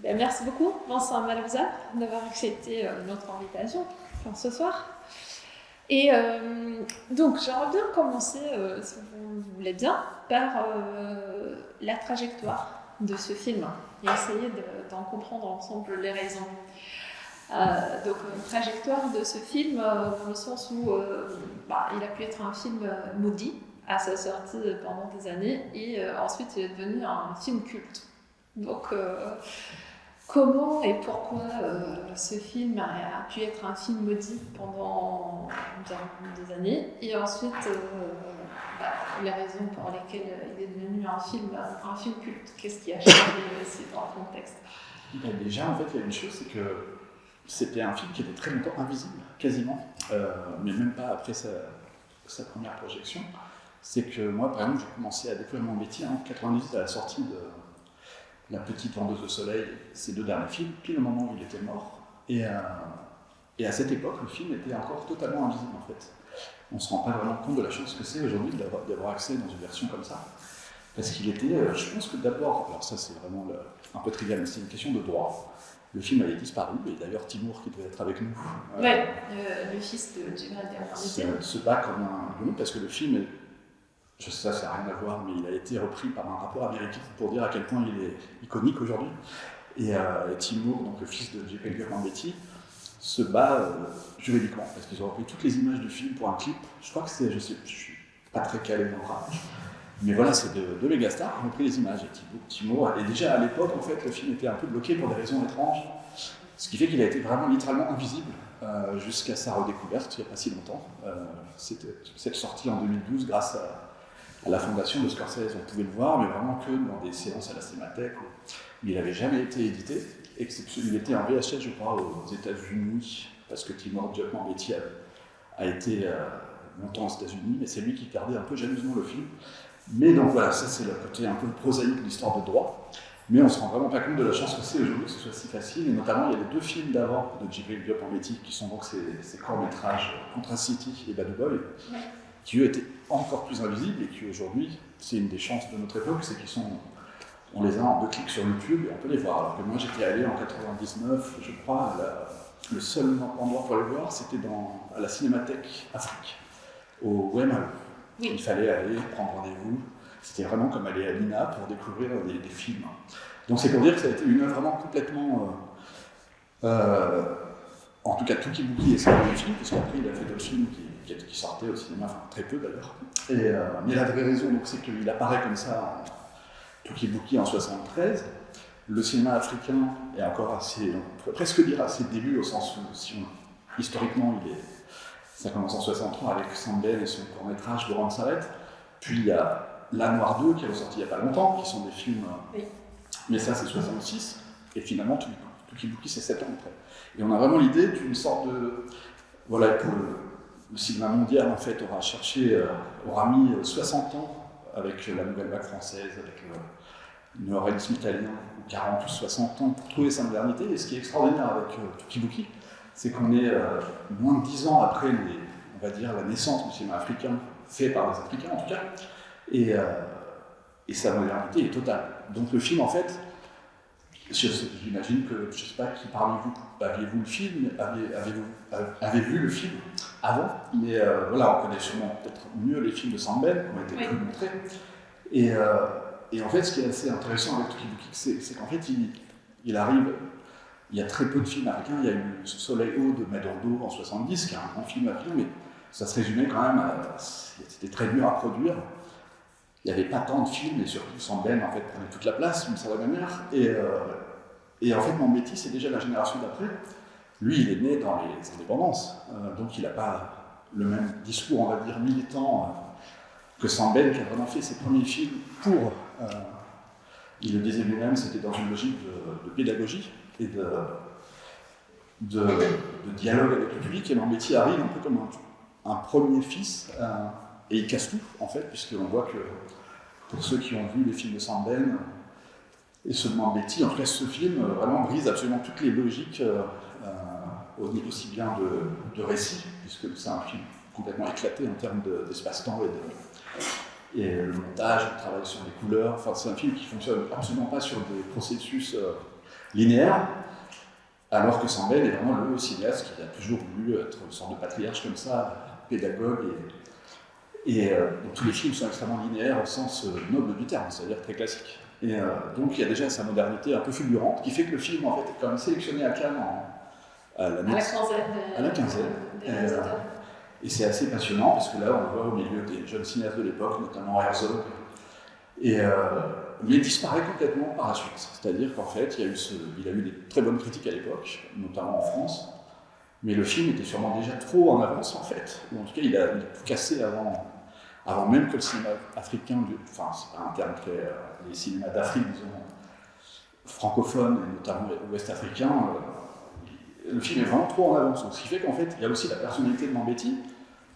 Merci beaucoup, Vincent Malouza, d'avoir accepté notre invitation pour ce soir. Et donc, j'aimerais bien commencer, si vous voulez bien, par la trajectoire de ce film et essayer d'en comprendre ensemble les raisons. Donc, une trajectoire de ce film dans le sens où il a pu être un film maudit à sa sortie pendant des années et ensuite il est devenu un film culte. Donc, comment et pourquoi ce film a pu être un film maudit pendant des années et ensuite les raisons pour lesquelles il est devenu un film culte. Qu'est-ce qui a changé aussi dans le contexte? Déjà, en fait, il y a une chose, c'est que c'était un film qui était très longtemps invisible, quasiment, mais même pas après sa première projection. C'est que moi, par exemple, j'ai commencé à découvrir mon métier en 98 à la sortie de La Petite Vendeuse de Soleil, ces deux derniers films, pile au moment où il était mort. Et à cette époque, le film était encore totalement invisible, en fait. On ne se rend pas vraiment compte de la chance que c'est aujourd'hui d'avoir accès dans une version comme ça. Parce qu'il était, je pense que d'abord, alors ça c'est vraiment un peu trivial, mais c'est une question de droit. Le film avait disparu, et d'ailleurs Timur, qui devait être avec nous, le fils de Djibril se bat comme un lion, parce que le film, je sais ça n'a rien à voir, mais il a été repris par un rapport américain pour dire à quel point il est iconique aujourd'hui. Et Timur, donc le fils de Djibril Gurmambeti, se bat juridiquement, parce qu'ils ont repris toutes les images du film pour un clip. Je crois que c'est, je suis pas très calé dans le rap, mais voilà, c'est deux mégastars qui ont pris les images. Et Timur, et déjà à l'époque, en fait, le film était un peu bloqué pour des raisons étranges, ce qui fait qu'il a été vraiment littéralement invisible jusqu'à sa redécouverte il n'y a pas si longtemps. C'était cette sortie en 2012 grâce à la fondation de Scorsese. On pouvait le voir, mais vraiment que dans des séances à la Cinémathèque. Mais il n'avait jamais été édité. Il était en VHS, je crois, aux États-Unis, parce que Timur Gurmambeti a été longtemps aux États-Unis, mais c'est lui qui gardait un peu jalousement le film. Mais donc voilà, ça c'est le côté un peu prosaïque de l'histoire de droit. Mais on ne se rend vraiment pas compte de la chance que c'est aujourd'hui que ce soit si facile. Et notamment, il y a les deux films d'avant de Djibril Gurmambeti, qui sont donc ces courts-métrages Contrast City et Bad Boy, qui eux étaient encore plus invisibles et qui aujourd'hui, c'est une des chances de notre époque, c'est on les a en 2 clics sur YouTube et on peut les voir. Alors que moi j'étais allé en 99, je crois, le seul endroit pour les voir, c'était à la Cinémathèque Afrique, au WMAE. Oui. Il fallait aller prendre rendez-vous. C'était vraiment comme aller à l'INA pour découvrir des films. Donc c'est pour dire que ça a été une œuvre vraiment complètement... en tout cas, Touki-Bouki est son premier film, puisqu'après il a fait d'autres films qui sortaient au cinéma, enfin très peu d'ailleurs. Mais la vraie raison, c'est qu'il apparaît comme ça, Touki-Bouki en 73. Le cinéma africain est encore assez, on pourrait presque dire à ses débuts, au sens où, historiquement, ça commence en 63 avec Sambel et son court-métrage Laurent s'arrête. Puis il y a La Noire 2 qui est ressorti il n'y a pas longtemps, qui sont des films. Oui. Mais ça, c'est 66. Et finalement, Touki-Bouki, c'est 7 ans après. Et on a vraiment l'idée d'une sorte de. Voilà, que le cinéma mondial, en fait, aura mis 60 ans avec la nouvelle vague française, avec le néo-réalisme italien, 40 ou 60 ans pour trouver sa modernité. Et ce qui est extraordinaire avec Touki-Bouki, c'est qu'on est moins de 10 ans après, on va dire, la naissance du cinéma africain, fait par les Africains en tout cas, et sa modernité est totale. Donc le film, en fait, j'imagine que, je ne sais pas qui parmi vous aviez-vous le film, avez vu le film avant, mais voilà, on connaît sûrement peut-être mieux les films de Sambel qui ont été plus montrés. Et en fait, ce qui est assez intéressant avec Touki-Bouki, c'est qu'en fait, il arrive. Il y a très peu de films africains. Il y a eu Ce Soleil haut de Medondo en 70, qui est un grand film africain, mais ça se résumait quand même c'était très dur à produire. Il n'y avait pas tant de films, et surtout Sambel en fait prenait toute la place, d'une certaine manière. Et en fait, Mambéty, c'est déjà la génération d'après. Lui, il est né dans les indépendances, donc il n'a pas le même discours, on va dire, militant que Sambel, qui a vraiment fait ses premiers films pour. Il le disait lui-même, c'était dans une logique de pédagogie et de dialogue avec le public. Et Mambéty arrive un peu comme un premier fils, et il casse tout, en fait, puisqu'on voit que pour ceux qui ont vu les films de Sambel et ceux de Mambéty, en tout cas, ce film vraiment brise absolument toutes les logiques, aussi bien de récit, puisque c'est un film complètement éclaté en termes d'espace-temps et le montage, le travail sur les couleurs. Enfin, c'est un film qui ne fonctionne absolument pas sur des processus linéaire, alors que Sembène est vraiment le cinéaste qui a toujours voulu être une sorte de patriarche comme ça, pédagogue, et donc tous les films sont extrêmement linéaires au sens noble du terme, c'est-à-dire très classique. Et donc il y a déjà sa modernité un peu fulgurante qui fait que le film en fait, est quand même sélectionné à Cannes à la quinzaine. Et c'est assez passionnant parce que là on le voit au milieu des jeunes cinéastes de l'époque, notamment Herzog, mais il disparaît complètement par la suite. C'est-à-dire qu'en fait il a eu des très bonnes critiques à l'époque, notamment en France, mais le film était sûrement déjà trop en avance en fait, ou en tout cas il a tout cassé avant même que le cinéma africain, enfin c'est pas un terme très, les cinémas d'Afrique disons, francophones et notamment ouest-africains, le film est vraiment trop en avance. Donc, ce qui fait qu'en fait il y a aussi la personnalité de Mambéty,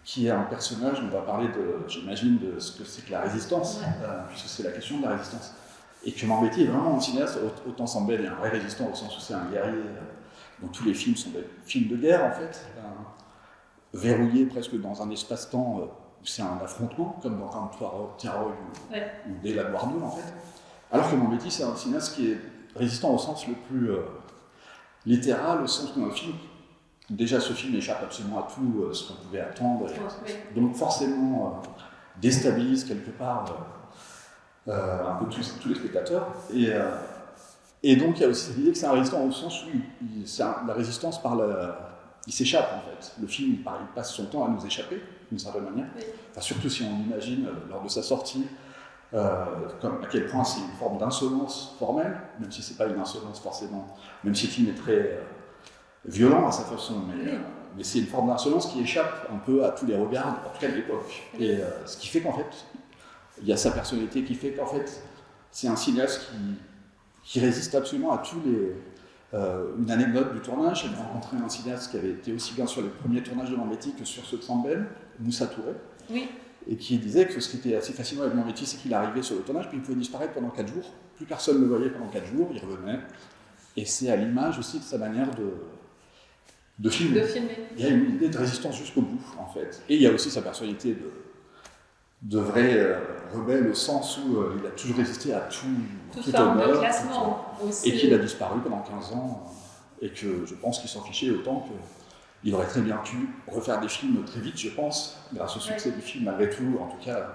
qui est un personnage, on va parler j'imagine, de ce que c'est que la résistance, puisque c'est la question de la résistance. Et que Mambéty est vraiment un cinéaste, autant Sembène est un vrai résistant au sens où c'est un guerrier, dont tous les films sont des films de guerre en fait, verrouillés presque dans un espace-temps où c'est un affrontement, comme dans Grand Terror ou dès la Noire en fait. Alors que Mambéty c'est un cinéaste qui est résistant au sens le plus littéral, au sens où un film, déjà ce film échappe absolument à tout ce qu'on pouvait attendre, donc forcément déstabilise quelque part un peu tous les spectateurs. Et donc il y a aussi cette idée que c'est un résistant au sens où la résistance il s'échappe en fait. Le film il passe son temps à nous échapper d'une certaine manière. Enfin, surtout si on imagine lors de sa sortie à quel point c'est une forme d'insolence formelle, même si c'est pas une insolence forcément, même si le film est très violent à sa façon, mais c'est une forme d'insolence qui échappe un peu à tous les regards, en tout cas de l'époque. Et ce qui fait qu'en fait, il y a sa personnalité qui fait qu'en fait, c'est un cinéaste qui résiste absolument à tous les... une anecdote du tournage, j'ai rencontré un cinéaste qui avait été aussi bien sur les premiers tournages de Mambéty que sur ceux de Sembène, Moussa Touré, et qui disait que ce qui était assez fascinant avec Mambéty, c'est qu'il arrivait sur le tournage, puis il pouvait disparaître pendant 4 jours, plus personne ne le voyait pendant 4 jours, il revenait, et c'est à l'image aussi de sa manière de filmer. Il y a une idée de résistance jusqu'au bout, en fait. Et il y a aussi sa personnalité de vrai rebelle, au sens où il a toujours résisté à tout honneur, de classement aussi. Et qu'il a disparu pendant 15 ans, et que je pense qu'il s'en fichait autant qu'il aurait très bien pu refaire des films très vite, je pense, grâce au succès du film, malgré tout, en tout cas,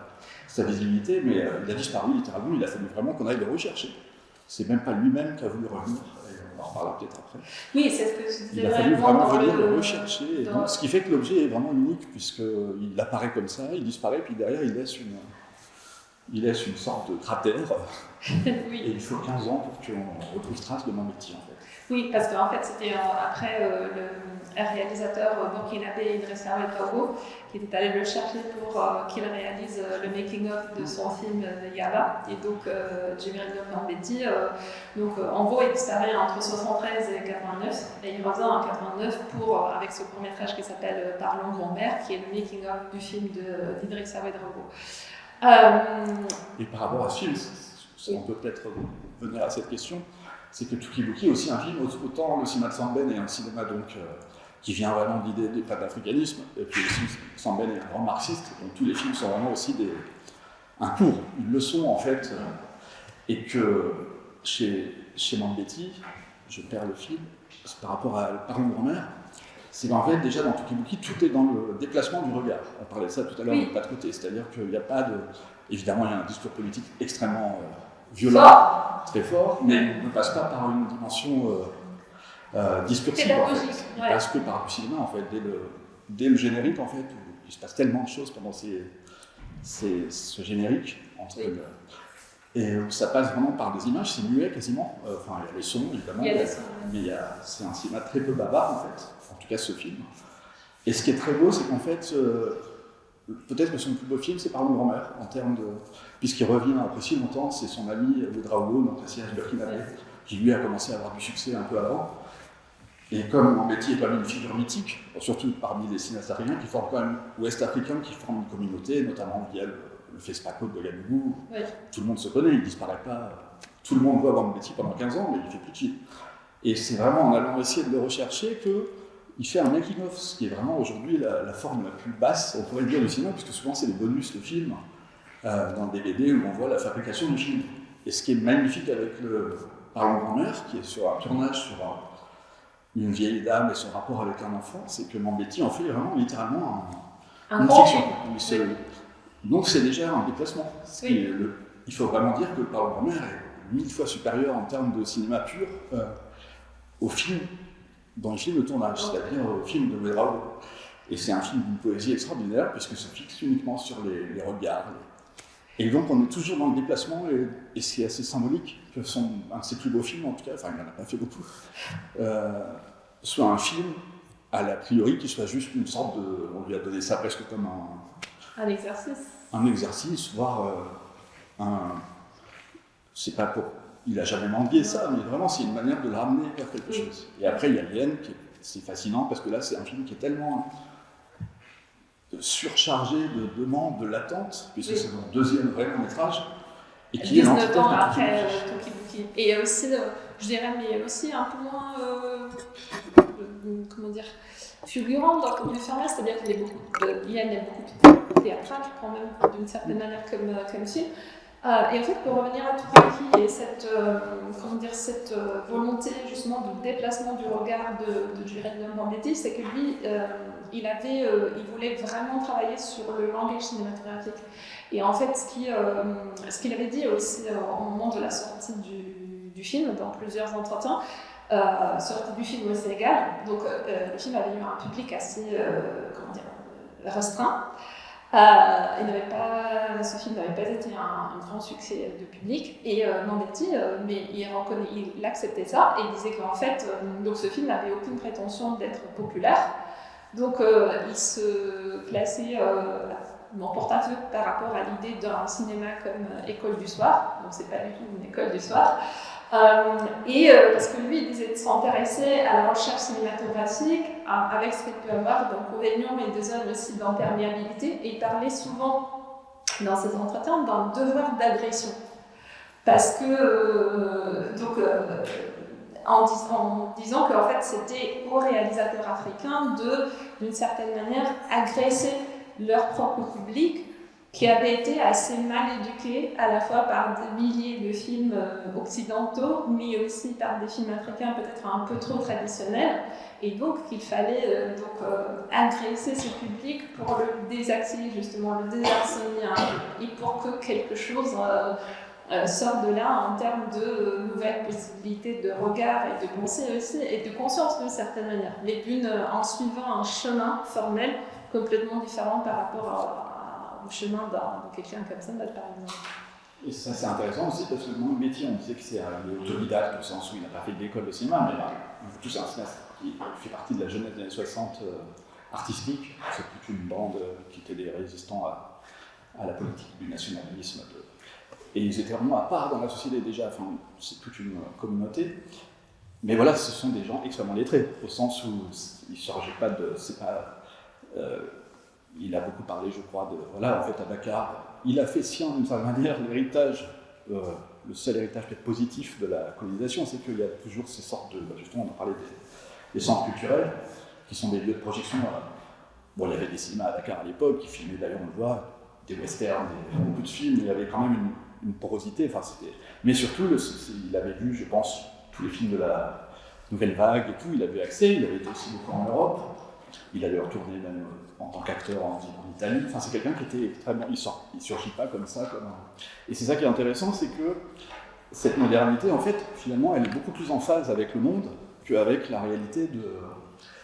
sa visibilité, mais il a disparu littéralement, il a fallu vraiment qu'on aille le rechercher. C'est même pas lui-même qui a voulu revenir. On en reparlera peut-être après. Oui, c'est ce que je disais. Il a fallu vraiment venir le rechercher. Donc, ce qui fait que l'objet est vraiment unique, puisqu'il apparaît comme ça, il disparaît, puis derrière, il laisse une sorte de cratère. Oui. Et il faut 15 ans pour qu'on retrouve trace de Mambéty, en fait. Oui, parce qu'en fait, c'était après le réalisateur burkinabé Idrissa Ouedraogo qui était allé le chercher pour qu'il réalise le making-of de son film Yaba. Et donc, Djibril Mambéty, en gros, il disparaît entre 73 et 89, et il revient en 89 avec ce court-métrage qui s'appelle Parlons grand-mère, qui est le making-of du film d'Idrissa Ouedraogo. Et par rapport à ce film, on peut peut-être venir à cette question, c'est que Tuki-Buki est aussi un film, autant le cinéma de Sembène est un cinéma qui vient vraiment de l'idée des panafricanisme, et puis aussi Sembène est un grand marxiste, donc tous les films sont vraiment aussi un cours, une leçon en fait, et que chez Mambéty, je perds le fil, par rapport à Parlons grand-mère, c'est qu'en fait déjà dans Tuki-Buki, tout est dans le déplacement du regard. On parlait de ça tout à l'heure, de pas de côté, c'est-à-dire qu'il n'y a pas de... Évidemment, il y a un discours politique extrêmement violent, très fort, mais il ne passe pas par une dimension discursive en fait. Il passe que par le cinéma en fait, dès le générique en fait, où il se passe tellement de choses pendant ce générique et où ça passe vraiment par des images, c'est muet quasiment. Enfin, il y a les sons évidemment, mais c'est un cinéma très peu bavard en fait, en tout cas ce film. Et ce qui est très beau, c'est qu'en fait, peut-être que son plus beau film, c'est Parlons grand-mère, en termes de... Puisqu'il revient après si longtemps, c'est son ami Ouedraogo, donc un cinéaste burkinabé, qui lui a commencé à avoir du succès un peu avant. Et comme Mambéty est quand même une figure mythique, surtout parmi les cinéastes africains qui forment quand même, ouest-africains qui forment une communauté, notamment via le FESPACO de Ouagadougou. Tout le monde se connaît, il ne disparaît pas. Tout le monde voit Mambéty pendant 15 ans, mais il ne fait plus de film. Et c'est vraiment en allant essayer de le rechercher qu'il fait un making-of, ce qui est vraiment aujourd'hui la forme la plus basse, on pourrait dire, du cinéma, puisque souvent c'est les bonus de film dans le DVD où on voit la fabrication du film. Et ce qui est magnifique avec Parlons grand-mère, qui est sur un tournage sur une vieille dame et son rapport avec un enfant, c'est que Mambetti en fait vraiment littéralement une fiction. Donc c'est déjà un déplacement. Oui. Il faut vraiment dire que Parlons grand-mère est 1000 fois supérieur en termes de cinéma pur au film, dans les films de tournage, c'est-à-dire au film de Medrao. Et c'est un film d'une poésie extraordinaire, puisque se fixe uniquement sur les regards. Et donc on est toujours dans le déplacement, et c'est assez symbolique que un de ses plus beaux films, en tout cas, enfin il n'en a pas fait beaucoup, soit un film, a priori, qui soit juste une sorte de... On lui a donné ça presque comme un exercice. Un exercice, voire c'est pas pour... Il n'a jamais manqué ça, mais vraiment c'est une manière de le ramener vers quelque chose. Et après il y a Alien, c'est fascinant, parce que là c'est un film qui est tellement surchargé de demandes, de l'attente, puisque c'est mon deuxième vrai long-métrage, et qui est 19 ans après Tokibuki. Et il y a aussi, je dirais, mais aussi un peu moins, comment dire, figurant dans le contenu fermé, c'est-à-dire qu'il y a beaucoup de théâtral, quand même, d'une certaine manière, comme film. Et en fait, pour revenir à Tokibuki et cette volonté justement de déplacement du regard de Giuliano Mambetti, c'est que lui, il voulait vraiment travailler sur le langage cinématographique. Et en fait, ce qu'il avait dit aussi au moment de la sortie du film, dans plusieurs entretiens, sortie du film au Sénégal, donc le film avait eu un public assez restreint. Ce film n'avait pas été un grand succès de public, et Mambetti, mais il acceptait ça, et il disait qu'en fait, donc ce film n'avait aucune prétention d'être populaire, donc il se plaçait en porte-à-faux par rapport à l'idée d'un cinéma comme école du soir, donc c'est pas du tout une école du soir. Parce que lui, il disait de s'intéresser à la recherche cinématographique avec ce qu'elle peut avoir d'inconvénients et de zones aussi d'imperméabilité, et il parlait souvent dans ses entretiens d'un devoir d'agression. Parce que, en disant qu'en fait c'était aux réalisateurs africains d'une certaine manière, agresser leur propre public, qui avait été assez mal éduqué à la fois par des milliers de films occidentaux, mais aussi par des films africains peut-être un peu trop traditionnels, et donc qu'il fallait agresser ce public pour le désaxer, justement, le désarçonner un peu, et pour que quelque chose sorte de là en termes de nouvelles possibilités de regard et de pensée aussi, et de conscience d'une certaine manière, mais en suivant un chemin formel complètement différent par rapport au chemin de quelqu'un comme ça, par exemple. Et ça, c'est intéressant aussi, parce que mon métier, on disait que c'est autodidacte, au sens où il n'a pas fait d'école de cinéma, mais tout c'est un cinéaste qui fait partie de la jeunesse des années 60 artistique. C'est toute une bande qui était des résistants à la politique du nationalisme. Et ils étaient vraiment à part dans la société déjà, enfin, c'est toute une communauté. Mais voilà, ce sont des gens extrêmement lettrés, au sens où ils ne sortaient pas de... il a beaucoup parlé, je crois, voilà, en fait, à Dakar, il a fait sien, d'une certaine manière, l'héritage, le seul héritage peut-être positif de la colonisation, c'est qu'il y a toujours ces sortes de... Justement, on a parlé des centres culturels, qui sont des lieux de projection. Bon, il y avait des cinémas à Dakar à l'époque, qui filmaient, d'ailleurs, on le voit, des westerns, beaucoup de films, il y avait quand même une porosité, enfin, c'était... Mais surtout, il avait vu, je pense, tous les films de la Nouvelle Vague et tout, il avait accès, il avait été aussi beaucoup en Europe, il avait retourné même en tant qu'acteur en Italie, enfin c'est quelqu'un qui était extrêmement... Il surgit pas comme ça, Et c'est ça qui est intéressant, c'est que cette modernité, en fait, finalement, elle est beaucoup plus en phase avec le monde qu'avec la réalité de...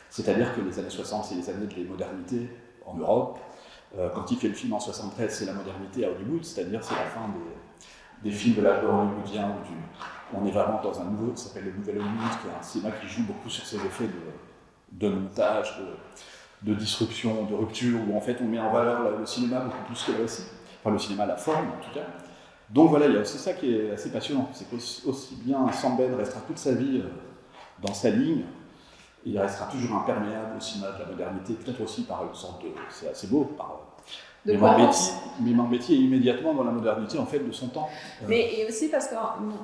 C'est-à-dire que les années 60, c'est les années de la modernité en Europe. Quand il fait le film en 73, c'est la modernité à Hollywood, c'est-à-dire c'est la fin des films de l'âge d'or hollywoodien, on est vraiment dans un nouveau, qui s'appelle le Nouvel Hollywood, qui est un cinéma qui joue beaucoup sur ces effets de montage, de disruption, de rupture, où en fait on met en valeur le cinéma beaucoup plus que le récit, enfin le cinéma, la forme en tout cas. Donc voilà, il y a aussi ça qui est assez passionnant, c'est qu'aussi bien Sambed restera toute sa vie dans sa ligne, il restera toujours imperméable au cinéma de la modernité, peut-être aussi par une sorte de... c'est assez beau, mais Mambetti est immédiatement dans la modernité en fait de son temps. Mais et aussi parce que,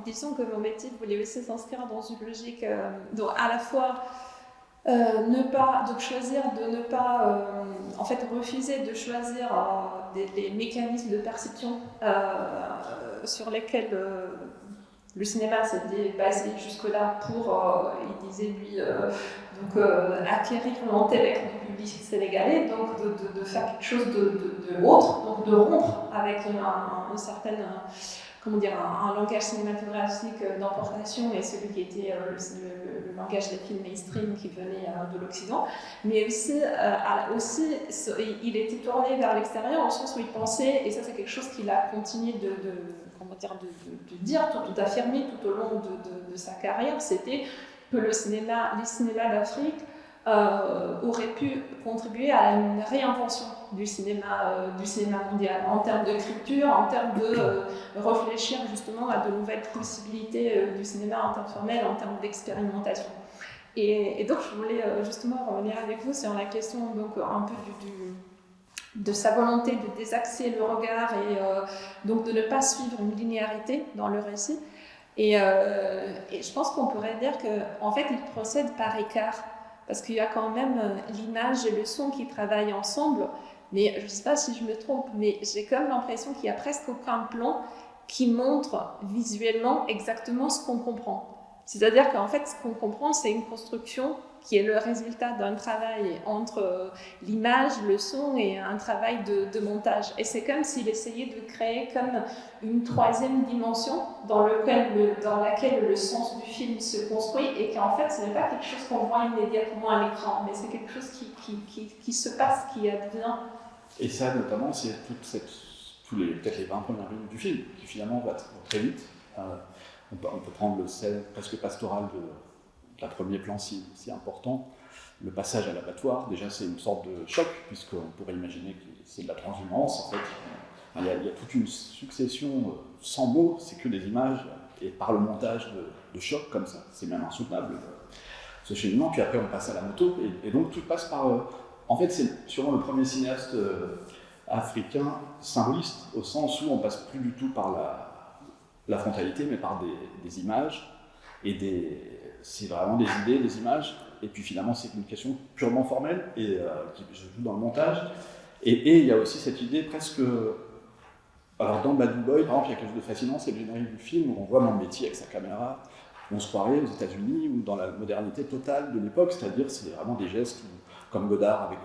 disons que Mambetti voulait aussi s'inscrire dans une logique, donc à la fois choisir de ne pas, en fait refuser de choisir les mécanismes de perception sur lesquels le cinéma s'était basé jusque-là pour, il disait lui, acquérir l'intellect du public sénégalais, donc de faire quelque chose de l'autre, donc de rompre avec une certaine, un langage cinématographique d'importation et celui qui était le langage des films mainstream qui venait de l'Occident, mais aussi, il était tourné vers l'extérieur au sens où il pensait, et ça c'est quelque chose qu'il a continué de dire, d'affirmer tout au long de sa carrière, c'était que les cinémas d'Afrique aurait pu contribuer à une réinvention du cinéma mondial, en termes d'écriture, en termes de réfléchir justement à de nouvelles possibilités du cinéma interformel, en termes d'expérimentation. Et donc je voulais justement revenir avec vous sur la question donc, un peu de sa volonté de désaxer le regard et donc de ne pas suivre une linéarité dans le récit. Et je pense qu'on pourrait dire qu'en fait, il procède par écart, parce qu'il y a quand même l'image et le son qui travaillent ensemble, mais je ne sais pas si je me trompe, mais j'ai quand même l'impression qu'il n'y a presque aucun plan qui montre visuellement exactement ce qu'on comprend. C'est-à-dire qu'en fait, ce qu'on comprend, c'est une construction qui est le résultat d'un travail entre l'image, le son et un travail de montage. Et c'est comme s'il essayait de créer comme une troisième dimension dans laquelle le sens du film se construit et qu'en fait, ce n'est pas quelque chose qu'on voit immédiatement à l'écran, mais c'est quelque chose qui se passe, qui advient. Et ça, notamment, c'est peut-être les 20 premières minutes du film, qui finalement va très vite. On peut prendre le scène presque pastoral de la premier plan si important. Le passage à l'abattoir, déjà c'est une sorte de choc, puisqu'on pourrait imaginer que c'est de la transhumance. En fait, il y a toute une succession sans mots, c'est que des images, et par le montage de chocs comme ça, c'est même insoutenable ce cheminement. Puis après on passe à la moto, et donc tout passe par... en fait c'est sûrement le premier cinéaste africain symboliste, au sens où on passe plus du tout par la frontalité, mais par des images, et c'est vraiment des idées, des images, et puis finalement c'est une question purement formelle, et qui se joue dans le montage, et il y a aussi cette idée presque... Alors dans Bad Boy, par exemple, il y a quelque chose de fascinant, c'est le générique du film où on voit Mambéty avec sa caméra, on se croirait aux États-Unis ou dans la modernité totale de l'époque, c'est-à-dire c'est vraiment des gestes comme Godard avec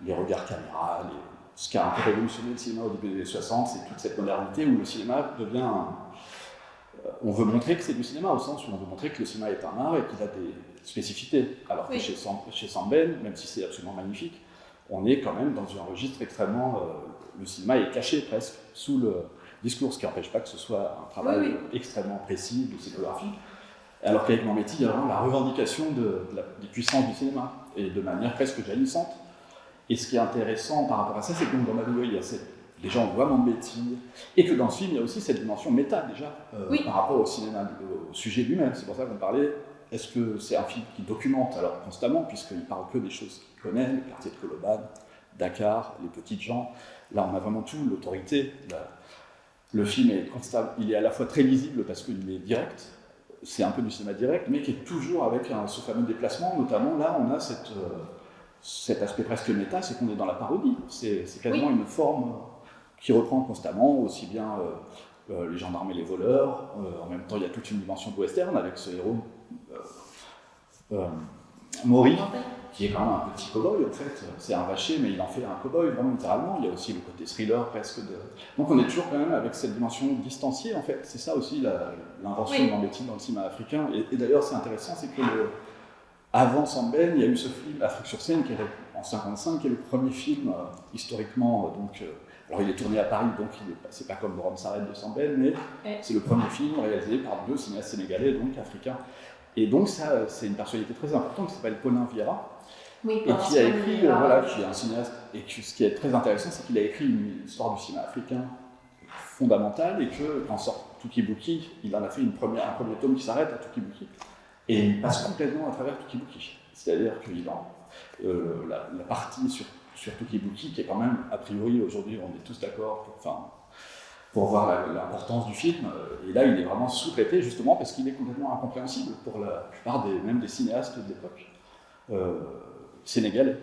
les regards caméra, ce qui a un peu révolutionné le cinéma au début des années 60, c'est toute cette modernité où le cinéma devient... on veut montrer que c'est du cinéma, au sens où on veut montrer que le cinéma est un art et qu'il a des spécificités. Alors que chez Sambène, même si c'est absolument magnifique, on est quand même dans un registre extrêmement... le cinéma est caché presque sous le discours, ce qui n'empêche pas que ce soit un travail extrêmement précis de scénographie. Alors qu'avec Mambéty, il y a vraiment la revendication des puissances du cinéma, et de manière presque jaillissante. Et ce qui est intéressant par rapport à ça, c'est que dans Bad Boy, il y a les gens voient Mambéty, et que dans ce film, il y a aussi cette dimension méta déjà, par rapport au cinéma, au sujet lui-même. C'est pour ça qu'on parlait, est-ce que c'est un film qui documente alors constamment, puisqu'il parle que des choses qu'il connaît, le quartier de Koloban, Dakar, les petites gens. Là, on a vraiment tout, l'autorité. Le film est constant, il est à la fois très lisible parce qu'il est direct, c'est un peu du cinéma direct, mais qui est toujours avec ce fameux déplacement. Notamment, là, on a cet aspect presque méta, c'est qu'on est dans la parodie. C'est quasiment une forme qui reprend constamment, aussi bien les gendarmes et les voleurs. En même temps, il y a toute une dimension de western avec ce héros Maury, qui est quand même un petit cow-boy en fait. C'est un vacher, mais il en fait un cow-boy, vraiment littéralement. Il y a aussi le côté thriller presque de... Donc on est toujours quand même avec cette dimension distanciée en fait. C'est ça aussi l'invention de Mambéty dans le cinéma africain. Et d'ailleurs, c'est intéressant, c'est que avant Sambène, il y a eu ce film Afrique sur scène qui est en 1955, qui est le premier film historiquement. Alors il est tourné à Paris, donc c'est pas comme Rome s'arrête de Sambène, mais c'est le premier film réalisé par 2 cinéastes sénégalais, donc africains. Et donc ça, c'est une personnalité très importante qui s'appelle Paulin Vieira, et qui a écrit, qui est un cinéaste, et ce qui est très intéressant, c'est qu'il a écrit une histoire du cinéma africain fondamentale, et que quand sort Tuki-Buki, il en a fait un premier tome qui s'arrête à Tuki-Buki, et il passe complètement à travers Tuki-Buki. C'est-à-dire qu'il la partie sur Tuki-Buki, qui est quand même, a priori, aujourd'hui, on est tous d'accord pour voir l'importance du film, et là il est vraiment sous-traité justement parce qu'il est complètement incompréhensible pour la plupart même des cinéastes de l'époque sénégalais.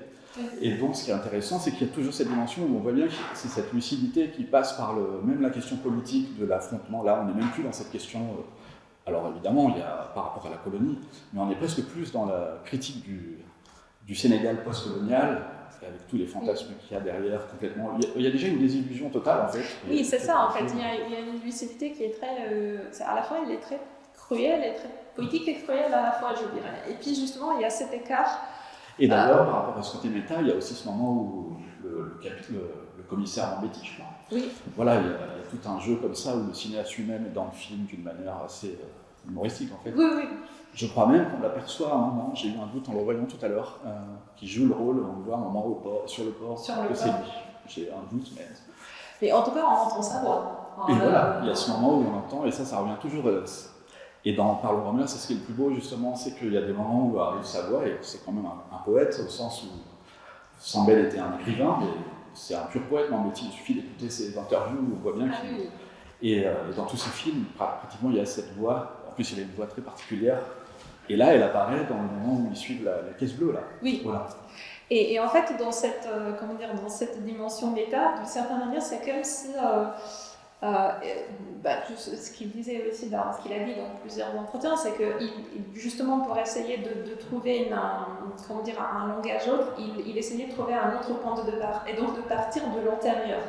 Et donc ce qui est intéressant, c'est qu'il y a toujours cette dimension où on voit bien que c'est cette lucidité qui passe par même la question politique de l'affrontement. Là on n'est même plus dans cette question Alors évidemment, il y a par rapport à la colonie, mais on est presque plus dans la critique du Sénégal post-colonial, avec tous les fantasmes qu'il y a derrière complètement. Il y a déjà une désillusion totale en fait. Oui, c'est ça en fait. Il y a une lucidité qui est très. À la fois, elle est très cruelle, et très poétique et cruelle à la fois, je dirais. Et puis justement, il y a cet écart. Et d'ailleurs, par rapport à ce côté méta, il y a aussi ce moment où le commissaire Mambéty, je crois. Oui. Voilà, il y a tout un jeu comme ça où le cinéaste lui-même est dans le film d'une manière assez humoristique en fait. Oui, oui. Je crois même qu'on l'aperçoit à un moment, j'ai eu un doute en le voyant tout à l'heure, qui joue le rôle, on le voit un moment sur le port, que c'est lui. J'ai un doute, mais... Mais en tout cas, on entend sa voix. Et voilà, il y a ce moment où on entend, et ça revient toujours. Et dans Parlons Romain, c'est ce qui est le plus beau justement, c'est qu'il y a des moments où arrive sa voix, et c'est quand même un poète, au sens où Sambel était un écrivain, mais c'est un pur poète, Mambéty, il suffit d'écouter ses interviews, on voit bien qu'il... oui. Et dans tous ses films, pratiquement, il y a cette voix, en plus il a une voix très particulière, et là, elle apparaît dans le moment où ils suivent la caisse bleue, là. Oui. Voilà. Et en fait, dans cette, dans cette dimension méta, d'une certaine manière, c'est comme si, ce qu'il disait aussi, ce qu'il a dit dans plusieurs entretiens, c'est que justement pour essayer de trouver un langage autre, il essayait de trouver un autre point de départ, et donc de partir de l'antérieur.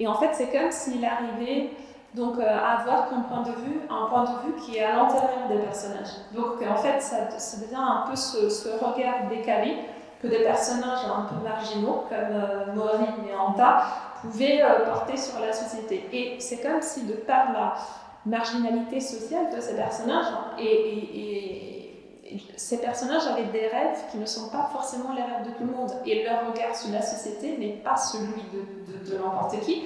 Et en fait, c'est comme s'il arrivait donc à avoir comme point de vue un point de vue qui est à l'intérieur des personnages. Donc en fait, ça devient un peu ce regard décalé que des personnages un peu marginaux comme Maureen et Anta pouvaient porter sur la société. Et c'est comme si de par la marginalité sociale de ces personnages, et ces personnages avaient des rêves qui ne sont pas forcément les rêves de tout le monde, et leur regard sur la société n'est pas celui de n'importe qui.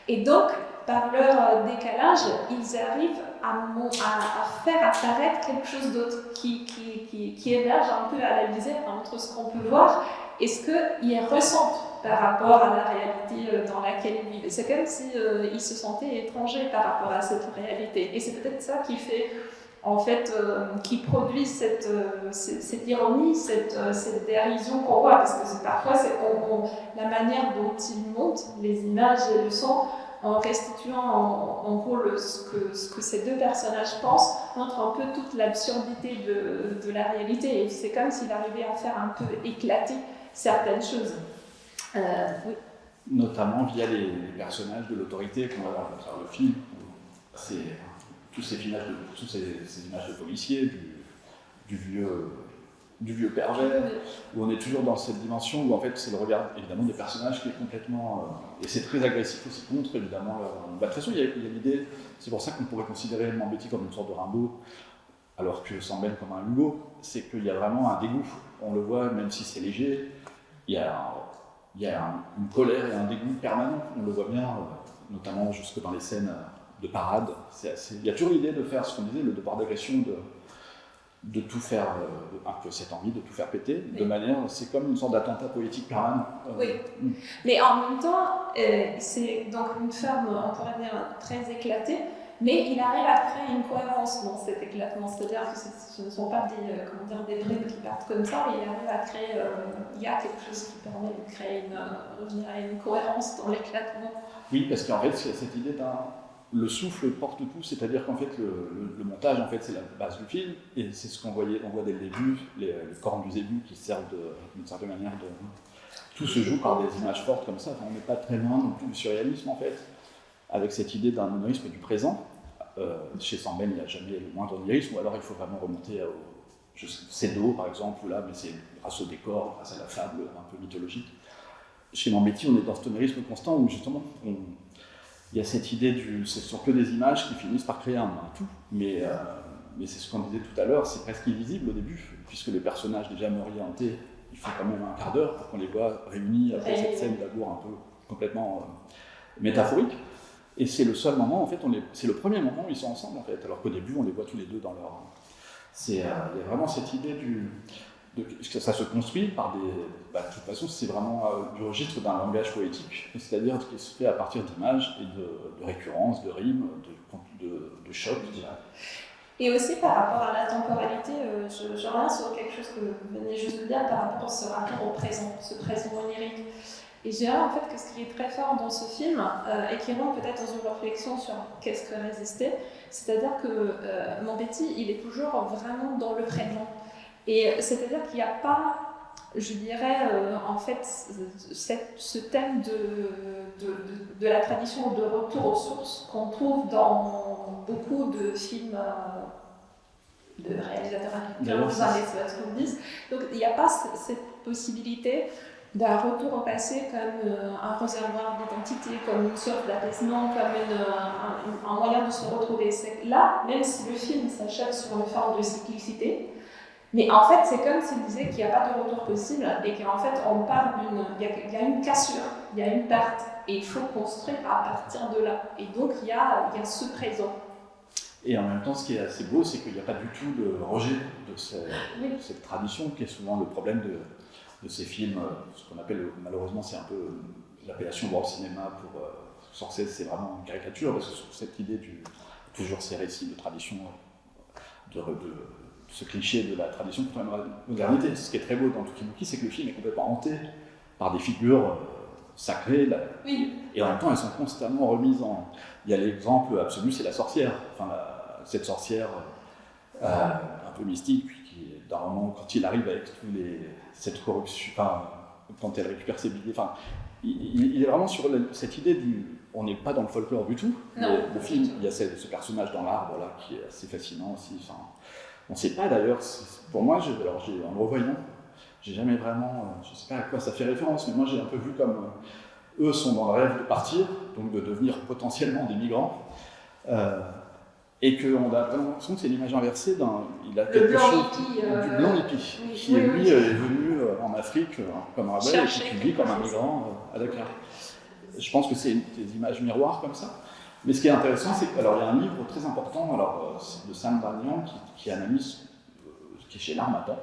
Et donc, par leur décalage, ils arrivent à faire apparaître quelque chose d'autre qui émerge un peu à la lisière entre ce qu'on peut voir et ce qu'ils ressentent par rapport à la réalité dans laquelle ils vivent. C'est comme s'ils se sentaient étrangers par rapport à cette réalité. Et c'est peut-être ça qui fait, en fait, qui produit cette ironie, cette dérision qu'on voit, parce que parfois, la manière dont ils montent les images et le son, en restituant en gros ce que ces deux personnages pensent, montre un peu toute l'absurdité de la réalité. Et c'est comme s'il arrivait à faire un peu éclater certaines choses. Oui. Notamment via les personnages de l'autorité qu'on va voir dans le film. C'est tous ces images de policiers, du vieux pervers, où on est toujours dans cette dimension où en fait c'est le regard évidemment des personnages qui est complètement... et c'est très agressif aussi contre évidemment... de toute façon il y a l'idée, c'est pour ça qu'on pourrait considérer Mambéty comme une sorte de Rimbaud, alors que Sambel comme un Hugo, c'est qu'il y a vraiment un dégoût. On le voit, même si c'est léger, il y a une colère et un dégoût permanent, on le voit bien, notamment jusque dans les scènes de parade. Il y a toujours l'idée de faire ce qu'on disait, le devoir d'agression, de tout faire, un peu cette envie de tout faire péter, oui. De manière, c'est comme une sorte d'attentat politique permanent. Oui, mais en même temps, c'est donc une forme, on pourrait dire, très éclatée, mais il arrive à créer une cohérence dans cet éclatement, c'est-à-dire que ce ne sont pas des bribes qui partent comme ça, mais il arrive à créer, il y a quelque chose qui permet de créer une cohérence dans l'éclatement. Oui, parce qu'en fait, il y a cette idée le souffle porte tout, c'est-à-dire qu'en fait le montage en fait c'est la base du film et c'est ce on voit dès le début, les cornes du zébu qui servent d'une certaine manière de... Tout se joue par des images fortes comme ça, enfin, on n'est pas très loin non plus du surréalisme en fait, avec cette idée d'un onirisme du présent. Chez Sambel il n'y a jamais le moindre onirisme, ou alors il faut vraiment remonter au Cédo par exemple, là, mais c'est grâce au décor, grâce à la fable un peu mythologique. Chez Mambéty on est dans cet onirisme constant où justement il y a cette idée ce sont que des images qui finissent par créer un tout, mais c'est ce qu'on disait tout à l'heure, c'est presque invisible au début, puisque les personnages déjà orientés, il faut quand même un quart d'heure pour qu'on les voit réunis après cette scène d'amour un peu complètement métaphorique. Et c'est le seul moment, en fait, c'est le premier moment où ils sont ensemble, en fait, alors qu'au début, on les voit tous les deux dans leur... il y a vraiment cette idée que ça se construit par des... de toute façon, c'est vraiment du registre d'un langage poétique, c'est-à-dire qui se fait à partir d'images et de récurrences, de rimes, de chocs. Et aussi par rapport à la temporalité, je reviens sur quelque chose que vous venez juste de dire par rapport à ce rapport au présent, ce présent onirique. Et je dirais en fait que ce qui est très fort dans ce film, et qui rentre peut-être dans une réflexion sur qu'est-ce que résister, c'est-à-dire que Mambéty, il est toujours vraiment dans le présent. Et c'est-à-dire qu'il n'y a pas, je dirais, en fait, ce thème de la tradition de retour aux sources qu'on trouve dans beaucoup de films de réalisateurs américains des années 70. Donc il n'y a pas cette possibilité d'un retour au passé comme un réservoir d'identité, comme une sorte d'apaisement, comme un moyen de se retrouver. Là, même si le film s'achève sur une forme de cyclicité, mais en fait, c'est comme s'il disait qu'il n'y a pas de retour possible et qu'en fait, on part il y a une cassure, il y a une perte, et il faut construire à partir de là. Et donc, il y a ce présent. Et en même temps, ce qui est assez beau, c'est qu'il n'y a pas du tout de rejet de cette tradition, qui est souvent le problème de ces films, ce qu'on appelle, malheureusement, c'est un peu l'appellation droit au cinéma pour Scorsese, c'est vraiment une caricature, parce que cette idée toujours ces récits de tradition, de ce cliché de la tradition contre la modernité. Ce qui est très beau dans Tukibuki, c'est que le film est complètement hanté par des figures sacrées, et en même temps, elles sont constamment remises en... Il y a l'exemple absolu, c'est la sorcière, cette sorcière un peu mystique, qui, d'un moment, quand il arrive avec cette corruption, quand elle récupère ses billets, il est vraiment sur cette idée du... On n'est pas dans le folklore du tout. Le film, il y a ce personnage dans l'arbre là, qui est assez fascinant aussi. On ne sait pas d'ailleurs, pour moi, en le revoyant, j'ai jamais vraiment, je ne sais pas à quoi ça fait référence, mais moi j'ai un peu vu comme eux sont dans le rêve de partir, donc de devenir potentiellement des migrants, et qu'on a vraiment l'impression que c'est l'image inversée il a quelque chose du blanc hippie, qui lui est venu en Afrique comme un rebelle et qui vit comme un migrant à Dakar. Je pense que c'est des images miroirs comme ça. Mais ce qui est intéressant, c'est qu'il y a un livre très important de Sam Bannian qui analyse, qui est chez l'Harmattan,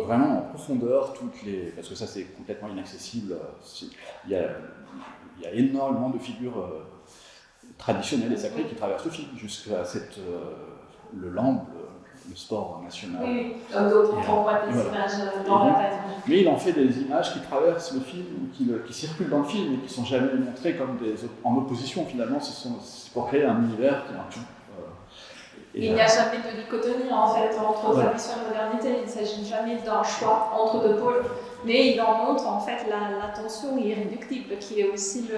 vraiment en profondeur, parce que ça c'est complètement inaccessible. Il y a énormément de figures traditionnelles et sacrées qui traversent le film, jusqu'à le lambe, le sport national. Oui, d'autres on voit des images dans la tête. Mais il en fait des images qui traversent le film, qui circulent dans le film et qui ne sont jamais montrées comme en opposition. Finalement, c'est pour créer un univers qui est un tout. Il n'y a jamais de dichotomie en fait entre tradition et modernité. Il ne s'agit jamais d'un choix entre deux pôles. Mais il en montre en fait la tension irréductible qui est aussi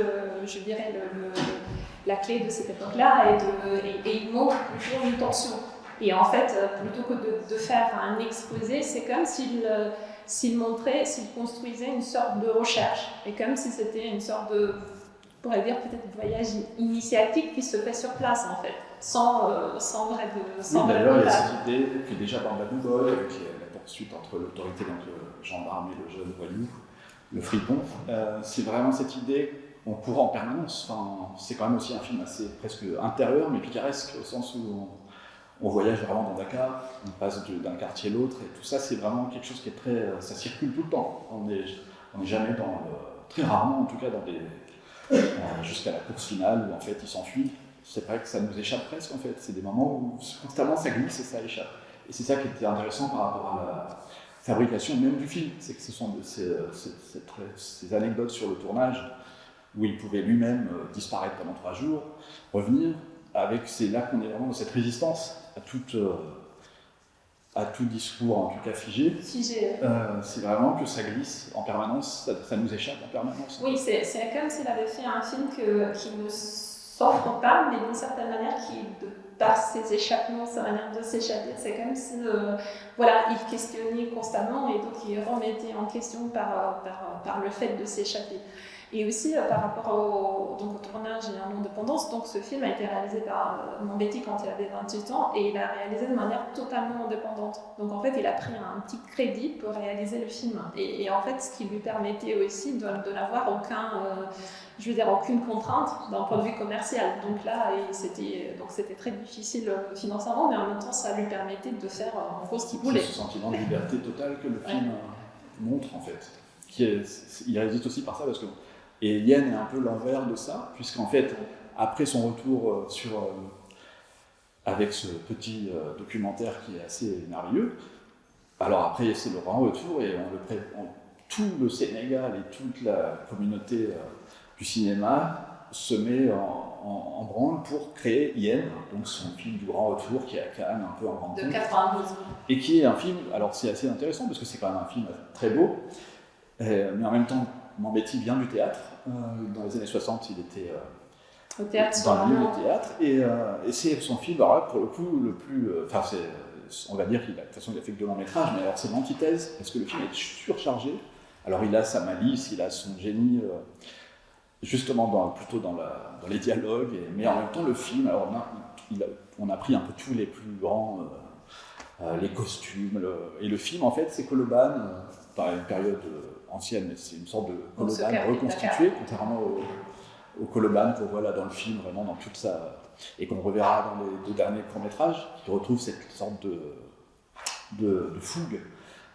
la clé de cette époque-là et il montre toujours une tension. Et en fait, plutôt que de faire un exposé, c'est comme s'il construisait une sorte de recherche, et comme si c'était une sorte de, on pourrait dire peut-être voyage initiatique qui se fait sur place en fait, sans vrai de... D'ailleurs, il y a cette idée que déjà dans Bad Boy, avec la poursuite entre l'autorité, donc le gendarme et le jeune voyou, le fripon, c'est vraiment cette idée, on court en permanence, c'est quand même aussi un film assez presque intérieur, mais picaresque, au sens où on voyage vraiment dans Dakar, on passe d'un quartier à l'autre, et tout ça, c'est vraiment quelque chose qui est ça circule tout le temps. On n'est jamais très rarement en tout cas, jusqu'à la course finale où en fait il s'enfuit. C'est vrai que ça nous échappe presque en fait. C'est des moments où constamment ça glisse et ça échappe. Et c'est ça qui était intéressant par rapport à la fabrication même du film, c'est que ce sont ces anecdotes sur le tournage où il pouvait lui-même disparaître pendant 3 jours, revenir. C'est là qu'on est vraiment dans cette résistance à tout discours, en tout cas figé. C'est vraiment que ça glisse en permanence, ça nous échappe en permanence. Oui, c'est comme s'il avait fait un film qui ne s'offre pas, mais d'une certaine manière par ses échappements, sa manière de s'échapper, c'est comme si il questionnait constamment et donc il remettait en question par le fait de s'échapper. Et aussi par rapport au tournage et à l'indépendance, donc ce film a été réalisé par Mambéty quand il avait 28 ans et il a réalisé de manière totalement indépendante. Donc en fait, il a pris un petit crédit pour réaliser le film. Et en fait, ce qui lui permettait aussi de n'avoir aucune contrainte d'un point de vue commercial. Donc là, c'était très difficile financièrement, mais en même temps, ça lui permettait de faire en gros ce qu'il voulait. C'est ce sentiment de liberté totale que le film montre en fait. Il résiste aussi par ça parce que et Yen est un peu l'envers de ça, puisqu'en fait, après son retour avec ce petit documentaire qui est assez merveilleux, alors après c'est le grand retour et tout le Sénégal et toute la communauté du cinéma se met en branle pour créer Yen, donc son film du grand retour qui a quand même un peu en grande de 92. Et qui est un film, alors c'est assez intéressant parce que c'est quand même un film très beau, mais en même temps, Mambéty vient du théâtre. Dans les années 60, il était au théâtre, dans le milieu du théâtre, et c'est son film, alors là, pour le coup, le plus. On va dire de toute façon, il a fait que 2 longs métrages, mais alors c'est l'antithèse, parce que le film est surchargé. Alors il a sa malice, il a son génie, justement plutôt dans les dialogues, mais en même temps, le film, alors on a pris un peu tous les plus grands, les costumes, et le film, en fait, c'est Coloban, dans une période ancienne, mais c'est une sorte de Coloban reconstitué, contrairement au Coloban qu'on voit là dans le film, vraiment dans toute sa... et qu'on reverra dans les 2 derniers courts-métrages, qui retrouve cette sorte de fougue,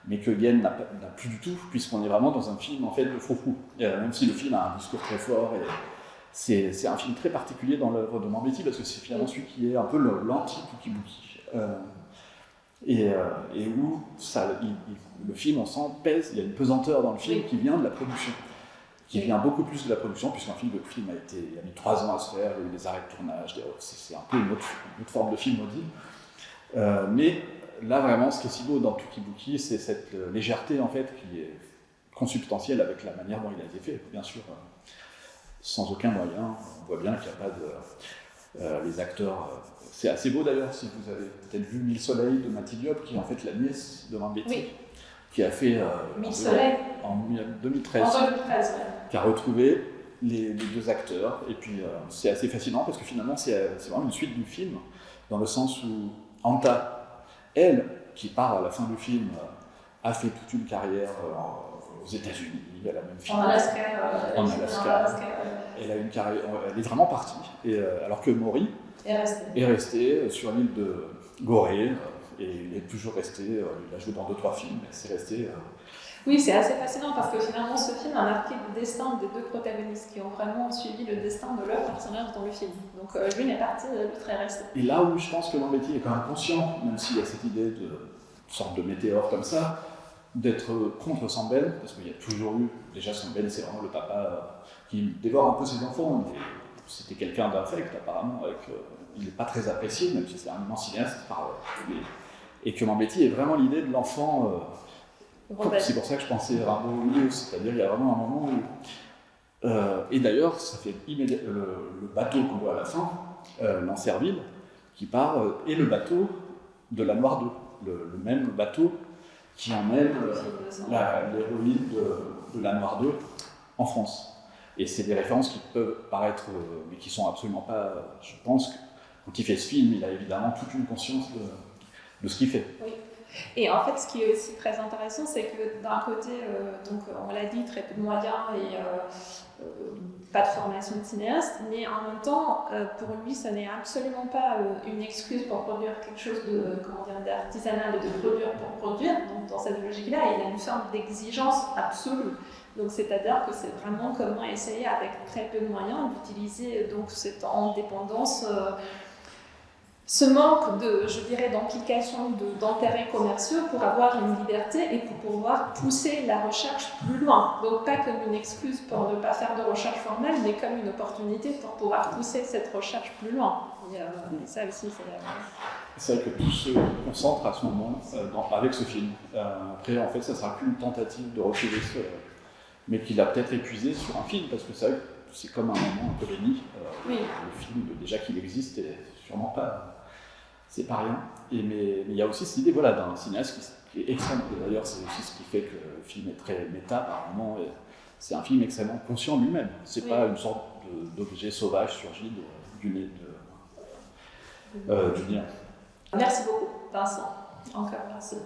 mais que Yen n'a plus du tout, puisqu'on est vraiment dans un film en fait de froufrou. Même si le film a un discours très fort, et c'est un film très particulier dans l'œuvre de Mambéty, parce que c'est finalement celui qui est un peu l'anti-Pouki-Bouki. Et où le film, on sent, pèse, il y a une pesanteur dans le film qui vient de la production. Qui vient beaucoup plus de la production, puisqu'un film, le film a mis 3 ans à se faire, il y a eu des arrêts de tournage, c'est un peu une autre forme de film maudit. Mais là, vraiment, ce qui est si beau dans Pouki-Bouki, c'est cette légèreté, en fait, qui est consubstantielle avec la manière dont il a été fait, bien sûr, sans aucun moyen. On voit bien qu'il n'y a pas de... les acteurs... c'est assez beau, d'ailleurs, si vous avez peut-être vu Mille Soleils de Mati Diop, qui est en fait la nièce de Mambéty. Oui. Qui a fait Mille Soleils en 2013, en 2013 qui a retrouvé les 2 acteurs, et puis c'est assez fascinant parce que finalement c'est vraiment une suite du film, dans le sens où Anta, elle, qui part à la fin du film, a fait toute une carrière aux États-Unis, elle a même filmé en Alaska, elle a une carrière, elle est vraiment partie, alors que Maury est resté sur l'île de Gorée. Et il est toujours resté, il a joué dans 2-3 films, mais c'est resté... Oui, c'est assez fascinant parce que finalement ce film a marqué le destin des 2 protagonistes qui ont vraiment suivi le destin de leur personnage dans le film. Donc lui n'est parti, l'autre est resté. Et là où je pense que Mambéty est quand même conscient, même s'il y a cette idée de sorte de météore comme ça, d'être contre Sambel, parce qu'il y a toujours eu, déjà Sambel c'est vraiment le papa qui dévore un peu ses enfants, c'était quelqu'un d'infect apparemment, il n'est pas très apprécié, même si c'est un immense cinéaste par tous les... Et que Mambéty est vraiment l'idée de l'enfant. C'est pour ça que je pensais Rimbaud au milieu, c'est-à-dire il y a vraiment un moment où. Et d'ailleurs, ça fait immédiatement. Le bateau qu'on voit à la fin, l'Ancerville, qui part, et le bateau de la Noire 2, le même bateau qui emmène l'héroïne de la Noire 2 en France. Et c'est des références qui peuvent paraître, mais qui sont absolument pas. Je pense que quand il fait ce film, il a évidemment toute une conscience de ce qu'il fait. Oui. Et en fait, ce qui est aussi très intéressant, c'est que d'un côté, donc on l'a dit, très peu de moyens et pas de formation de cinéaste, mais en même temps, pour lui, ce n'est absolument pas une excuse pour produire quelque chose d'artisanal et de produire pour produire. Donc dans cette logique-là, il y a une forme d'exigence absolue. Donc c'est-à-dire que c'est vraiment comment essayer avec très peu de moyens d'utiliser donc cette indépendance. Ce manque d'implication d'intérêts commerciaux pour avoir une liberté et pour pouvoir pousser la recherche plus loin. Donc pas comme une excuse pour ne pas faire de recherche formelle, mais comme une opportunité pour pouvoir pousser cette recherche plus loin. Et ça aussi, c'est vrai que tout se concentre à ce moment avec ce film. Après, en fait, ça sera qu'une tentative de retrouver mais qu'il a peut-être épuisé sur un film, parce que c'est vrai que c'est comme un moment un peu béni. Oui. Le film, déjà qu'il existe, est sûrement pas... C'est pas rien. Mais il y a aussi cette idée d'un cinéaste qui est extrême. D'ailleurs, c'est aussi ce qui fait que le film est très méta par moment. C'est un film extrêmement conscient de lui-même. C'est pas une sorte d'objet sauvage surgi du néant. Merci beaucoup, Vincent. Encore merci.